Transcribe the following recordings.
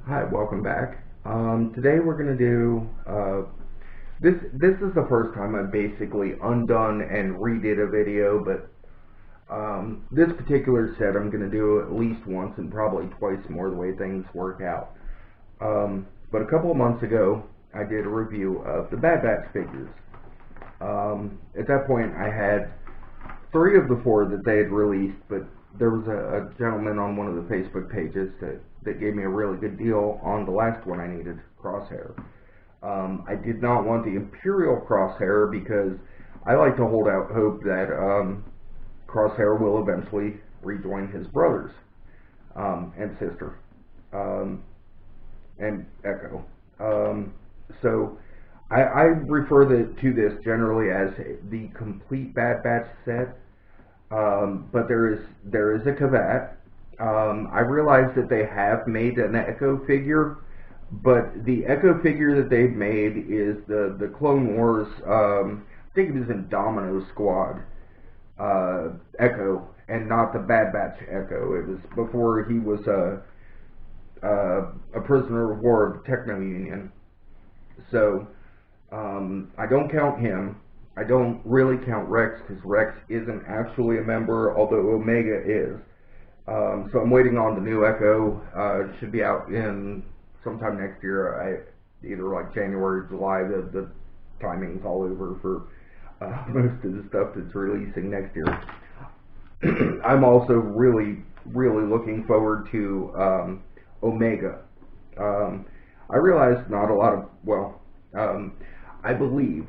Hi, welcome back. Today we're going to do, this is the first time I basically undone and redid a video, but this particular set I'm going to do at least once and probably twice more the way things work out. But a couple of months ago, I did a review of the Bad Batch figures. At that point, I had 3 of the 4 that they had released, but there was a gentleman on one of the Facebook pages that gave me a really good deal on the last one I needed, Crosshair. I did not want the Imperial Crosshair because I like to hold out hope that Crosshair will eventually rejoin his brothers and sister and Echo. So I refer to this generally as the complete Bad Batch set. But there is a caveat. I realize that they have made an Echo figure, but the Echo figure that they've made is the Clone Wars. I think it was in Domino Squad Echo, and not the Bad Batch Echo. It was before he was a prisoner of war of the Techno Union. So I don't count him. I don't really count Rex because Rex isn't actually a member, although Omega is. So I'm waiting on the new Echo. It should be out in sometime next year. Either like January or July. The timing's all over for most of the stuff that's releasing next year. I'm also really looking forward to Omega. I realize not a lot of, I believe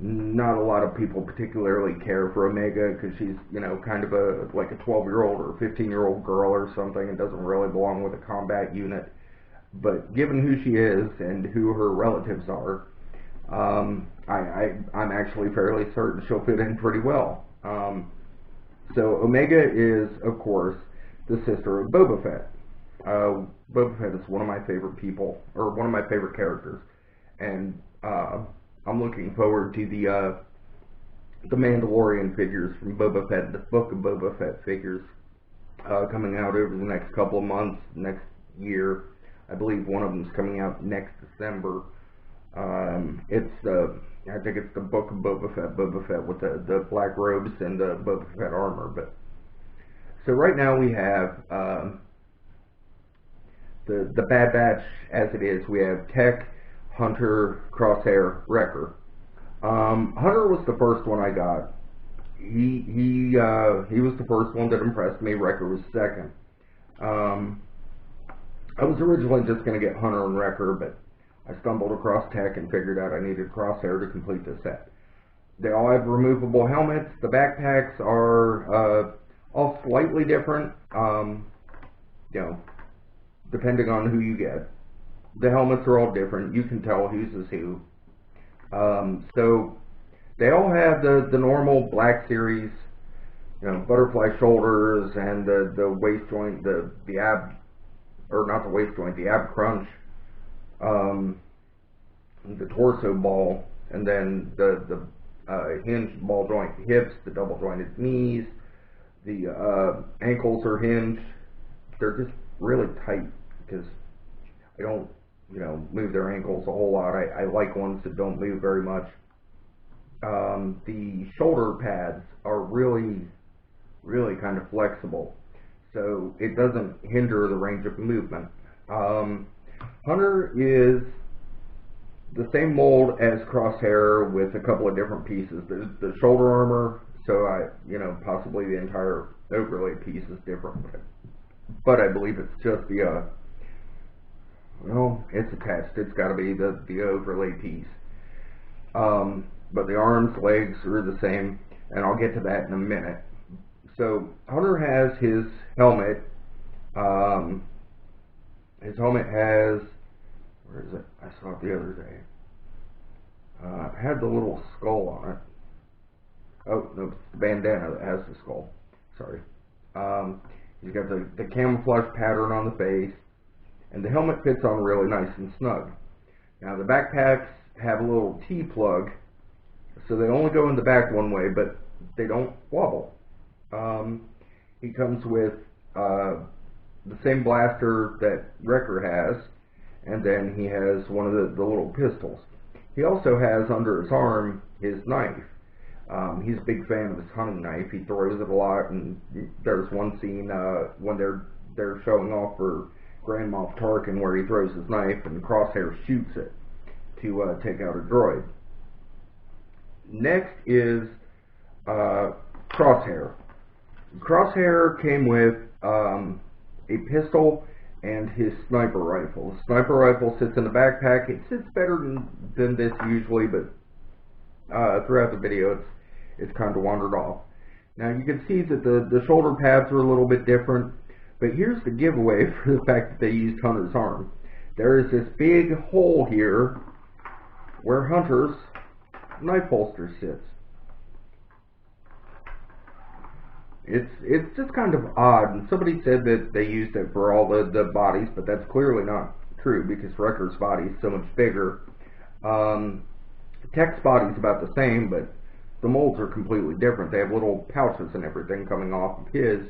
not a lot of people particularly care for Omega because she's, kind of like a 12-year-old or 15-year-old girl or something and doesn't really belong with a combat unit. But given who she is and who her relatives are, I'm actually fairly certain she'll fit in pretty well. So Omega is, of course, the sister of Boba Fett. Boba Fett is one of my favorite people, or one of my favorite characters, and I'm looking forward to the Mandalorian figures from Boba Fett, the Book of Boba Fett figures, coming out over the next couple of months, next year. I believe one of them is coming out next December. I think it's the Book of Boba Fett with the black robes and the Boba Fett armor. But so right now we have the Bad Batch as it is. We have Tech, Hunter, Crosshair, Wrecker. Hunter was the first one I got. He was the first one that impressed me. Wrecker was second. I was originally just going to get Hunter and Wrecker, but I stumbled across Tech and figured out I needed Crosshair to complete the set. They all have removable helmets. The backpacks are all slightly different, depending on who you get. The helmets are all different. You can tell whose is who. So they all have the normal Black Series, butterfly shoulders and the waist joint, the ab, or not the waist joint, the ab crunch, the torso ball, and then the hinged ball joint hips, the double jointed knees, the ankles are hinged. They're just really tight because I don't move their ankles a whole lot. I like ones that don't move very much. The shoulder pads are really kind of flexible, so it doesn't hinder the range of movement. Hunter is the same mold as Crosshair with a couple of different pieces. The shoulder armor, so possibly the entire overlay piece is different, but I believe it's just the it's attached. It's got to be the overlay piece. But the arms, legs are the same, and I'll get to that in a minute. So Hunter has his helmet. His helmet has, where is it? I saw it the other day. It had the little skull on it. Oh, no, it's the bandana that has the skull. Sorry. He's got the camouflage pattern on the face. And the helmet fits on really nice and snug. Now the backpacks have a little T-plug, so they only go in the back one way, but they don't wobble. He comes with the same blaster that Wrecker has, and then he has one of the little pistols. He also has under his arm his knife. He's a big fan of his hunting knife. He throws it a lot, and there's one scene when they're showing off for Grand Moff Tarkin where he throws his knife and Crosshair shoots it to take out a droid. Next is Crosshair. Crosshair came with a pistol and his sniper rifle. The sniper rifle sits in the backpack. It sits better than this usually, but throughout the video it's kind of wandered off. Now you can see that the shoulder pads are a little bit different, but here's the giveaway for the fact that they used Hunter's arm. There is this big hole here where Hunter's knife holster sits. It's just kind of odd, and somebody said that they used it for all the bodies, but that's clearly not true because Wrecker's body is so much bigger. Tech's body's about the same, but the molds are completely different. They have little pouches and everything coming off of his,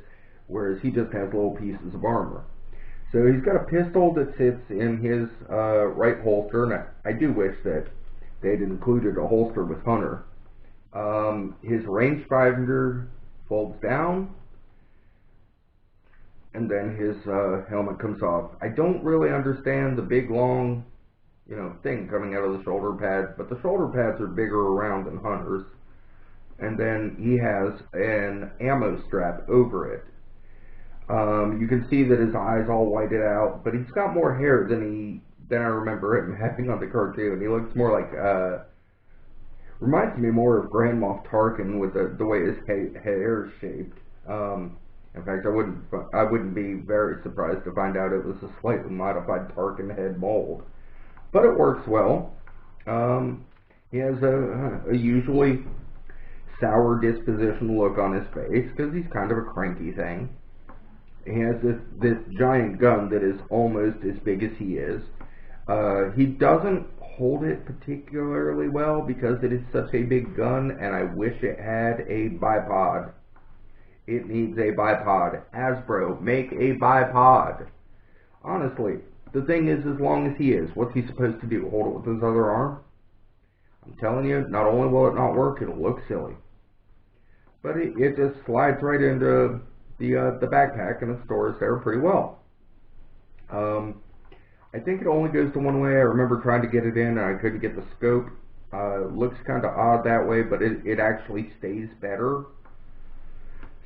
whereas he just has little pieces of armor. So he's got a pistol that sits in his right holster, and I do wish that they'd included a holster with Hunter. His rangefinder folds down, and then his helmet comes off. I don't really understand the big long, thing coming out of the shoulder pads, but the shoulder pads are bigger around than Hunter's. And then he has an ammo strap over it. You can see that his eyes all whited out, but he's got more hair than I remember him having on the cartoon. He looks more like reminds me more of Grand Moff Tarkin with the way his hair is shaped. In fact, I wouldn't be very surprised to find out it was a slightly modified Tarkin head mold. But it works well. He has a usually sour disposition look on his face because he's kind of a cranky thing. He has this giant gun that is almost as big as he is. He doesn't hold it particularly well because it is such a big gun, and I wish it had a bipod. It needs a bipod. Hasbro, make a bipod. Honestly, the thing is, as long as he is, what's he supposed to do? Hold it with his other arm? I'm telling you, not only will it not work, it'll look silly. But it just slides right into the backpack, and it stores there pretty well. I think it only goes to one way. I remember trying to get it in, and I couldn't get the scope. Looks kind of odd that way, but it actually stays better.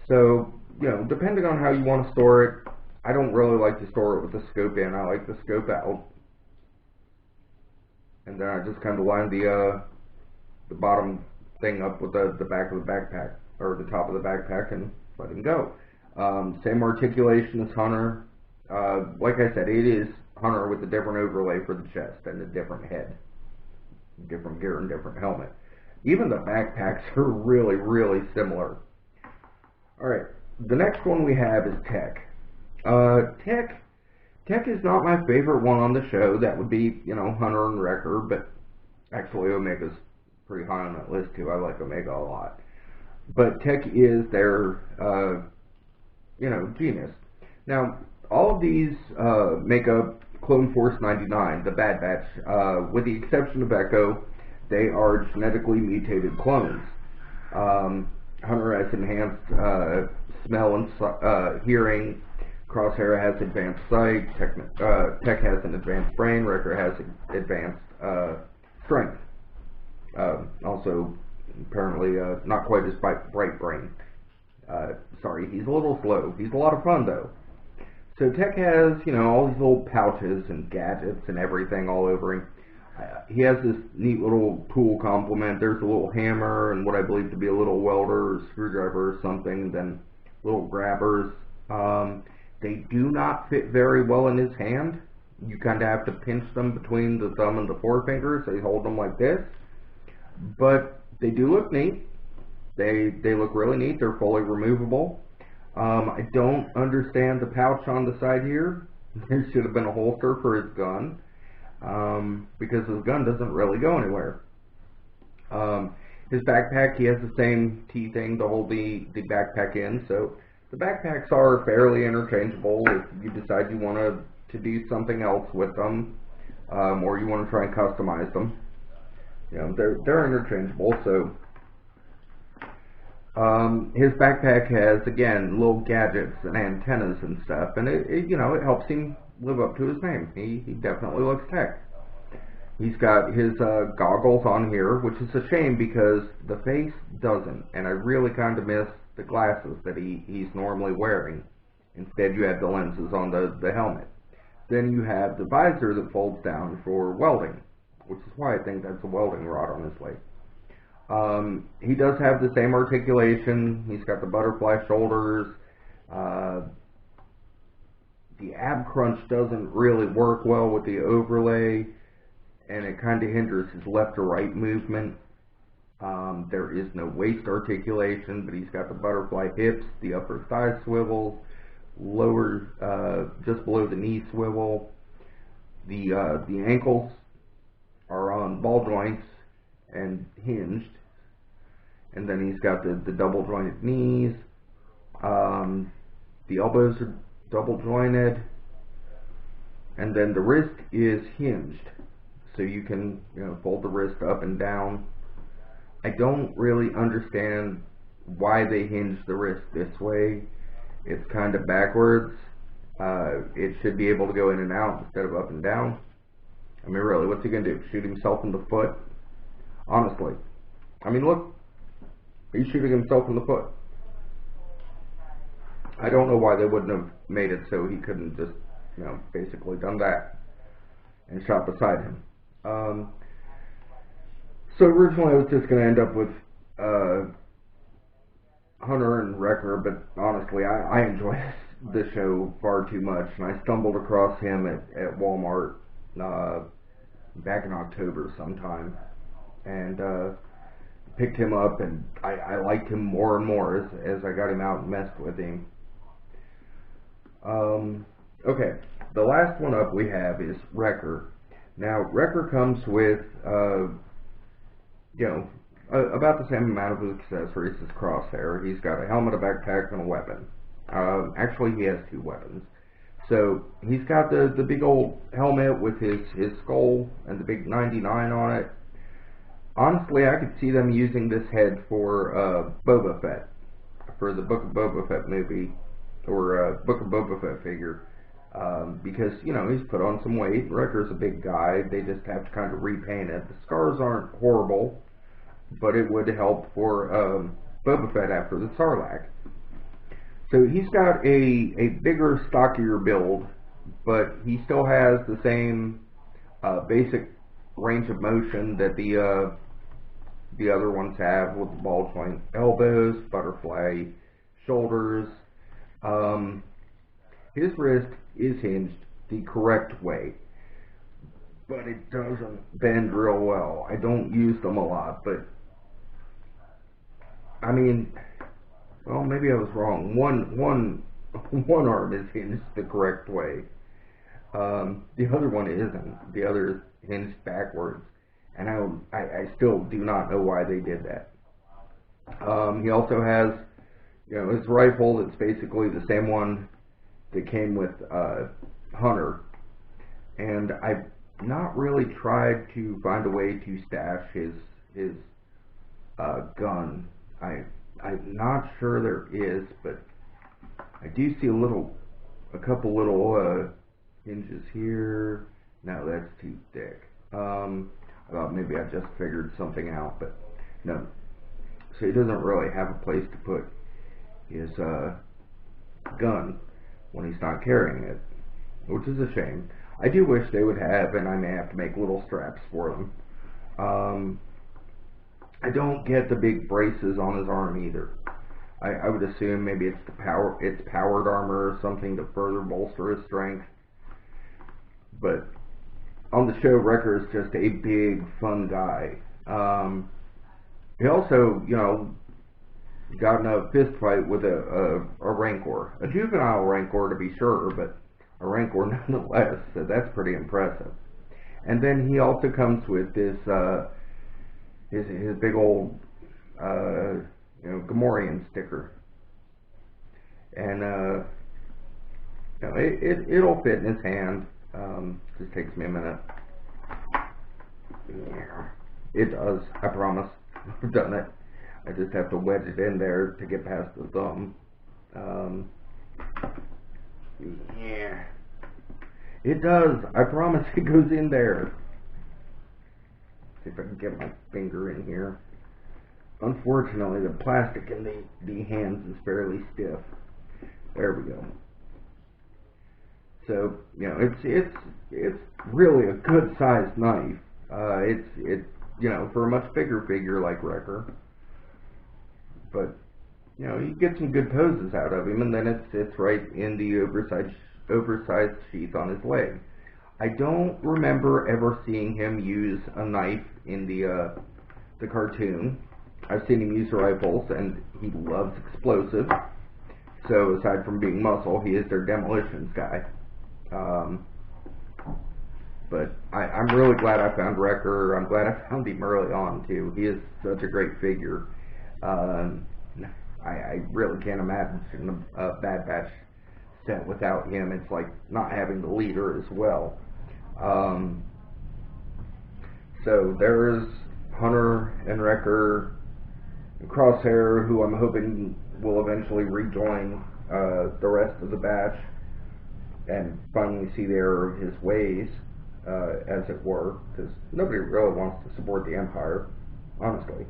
So, depending on how you want to store it, I don't really like to store it with the scope in. I like the scope out. And then I just kind of line the bottom thing up with the back of the backpack, or the top of the backpack, and let him go. Same articulation as Hunter. Like I said, it is Hunter with a different overlay for the chest and a different head. Different gear and different helmet. Even the backpacks are really, really similar. Alright, the next one we have is Tech. Tech is not my favorite one on the show. That would be, Hunter and Wrecker, but actually Omega's pretty high on that list too. I like Omega a lot. But Tech is their, genius. Now, all of these make up Clone Force 99, the Bad Batch. With the exception of Echo, they are genetically mutated clones. Hunter has enhanced smell and hearing. Crosshair has advanced sight. Tech has an advanced brain. Wrecker has advanced strength. Also, apparently, not quite as bright brain. Sorry, he's a little slow. He's a lot of fun, though. So Tech has, all these little pouches and gadgets and everything all over him. He has this neat little tool complement. There's a little hammer and what I believe to be a little welder or screwdriver or something, then little grabbers. They do not fit very well in his hand. You kind of have to pinch them between the thumb and the forefinger, so you hold them like this. But they do look neat. They look really neat. They're fully removable. I don't understand the pouch on the side here. There should have been a holster for his gun, because his gun doesn't really go anywhere. His backpack, he has the same T thing to hold the backpack in, so the backpacks are fairly interchangeable if you decide you want to do something else with them. or you want to try and customize them. You know, they're interchangeable. So his backpack has, again, little gadgets and antennas and stuff, and it helps him live up to his name. He definitely looks tech. He's got his goggles on here, which is a shame because the face doesn't, and I really kind of miss the glasses that he's normally wearing. Instead, you have the lenses on the helmet. Then you have the visor that folds down for welding, which is why I think that's a welding rod on his leg. He does have the same articulation. He's got the butterfly shoulders. The ab crunch doesn't really work well with the overlay, and it kind of hinders his left to right movement. There is no waist articulation, but he's got the butterfly hips, the upper thigh swivels, lower, just below the knee swivel. The ankles are on ball joints and hinged, and then he's got the double jointed knees. The elbows are double jointed, and then the wrist is hinged, so you can fold the wrist up and down. I don't really understand why they hinge the wrist this way. It's kind of backwards. It should be able to go in and out instead of up and down. I mean, really, what's he gonna do? Shoot himself in the foot? Honestly, I mean, look, he's shooting himself in the foot. I don't know why they wouldn't have made it so he couldn't just, basically done that and shot beside him. So originally I was just going to end up with Hunter and Wrecker, but honestly I enjoy this show far too much, and I stumbled across him at Walmart back in October sometime, and picked him up, and I liked him more and more as I got him out and messed with him. Okay, the last one up we have is Wrecker. Now, Wrecker comes with, about the same amount of accessories as Crosshair. He's got a helmet, a backpack, and a weapon. Actually, he has two weapons. So, he's got the big old helmet with his skull and the big 99 on it. Honestly, I could see them using this head for Boba Fett, for the Book of Boba Fett movie, or Book of Boba Fett figure. Because, he's put on some weight. Wrecker's a big guy. They just have to kind of repaint it. The scars aren't horrible, but it would help for Boba Fett after the Sarlacc. So he's got a bigger, stockier build, but he still has the same basic range of motion that the other ones have, with the ball joint elbows, butterfly shoulders. His wrist is hinged the correct way, but it doesn't bend real well. I don't use them a lot, but I mean, well, maybe I was wrong. One arm is hinged the correct way. The other one isn't. The other is hinged backwards, and I still do not know why they did that. He also has, his rifle that's basically the same one that came with Hunter, and I've not really tried to find a way to stash his gun. I'm not sure there is, but I do see a couple little hinges here. No, that's too thick. I thought maybe I just figured something out, but no. So he doesn't really have a place to put his gun when he's not carrying it, which is a shame. I do wish they would have, and I may have to make little straps for them. I don't get the big braces on his arm either. I would assume maybe it's powered armor or something to further bolster his strength. But on the show, Wrecker is just a big, fun guy. He also, got in a fist fight with a Rancor. A juvenile Rancor, to be sure, but a Rancor nonetheless, so that's pretty impressive. And then he also comes with this, his big old, Gamorrean sticker. And, it'll fit in his hand. Just takes me a minute. Yeah, it does. I promise. I've done it. I just have to wedge it in there to get past the thumb. Um, yeah, it does. I promise it goes in there. See if I can get my finger in here. Unfortunately, the plastic in the hands is fairly stiff. There we go. So it's really a good sized knife. It for a much bigger figure like Wrecker, but you get some good poses out of him, and then it sits right in the oversized sheath on his leg. I don't remember ever seeing him use a knife in the cartoon. I've seen him use rifles, and he loves explosives. So aside from being muscle, he is their demolitions guy. Um, but I'm really glad I found Wrecker. I'm glad I found him early on too. He is such a great figure. Um, I really can't imagine a Bad Batch set without him. It's like not having the leader as well. Um, so there's Hunter and Wrecker and Crosshair, who I'm hoping will eventually rejoin the rest of the batch and finally see the error of his ways, as it were, because nobody really wants to support the Empire, honestly.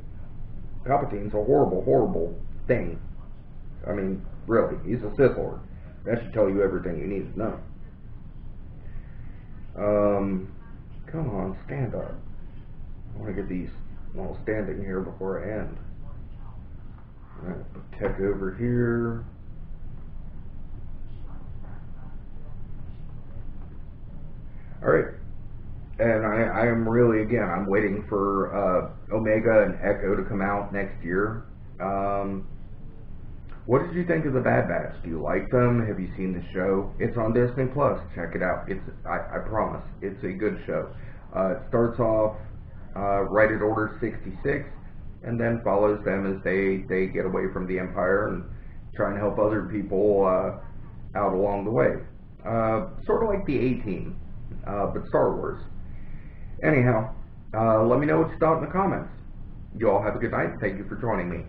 Palpatine's a horrible, horrible thing. I mean, really, he's a Sith Lord. That should tell you everything you need to know. Come on, stand up. I want to get these all standing here before I end. Alright, put Tech over here. Alright, and I am really, again, I'm waiting for Omega and Echo to come out next year. What did you think of the Bad Batch? Do you like them? Have you seen the show? It's on Disney Plus. Check it out. I promise, it's a good show. It starts off right at Order 66, and then follows them as they get away from the Empire and try and help other people out along the way. Sort of like the A-Team, but Star Wars. Anyhow, let me know what you thought in the comments. You all have a good night. Thank you for joining me.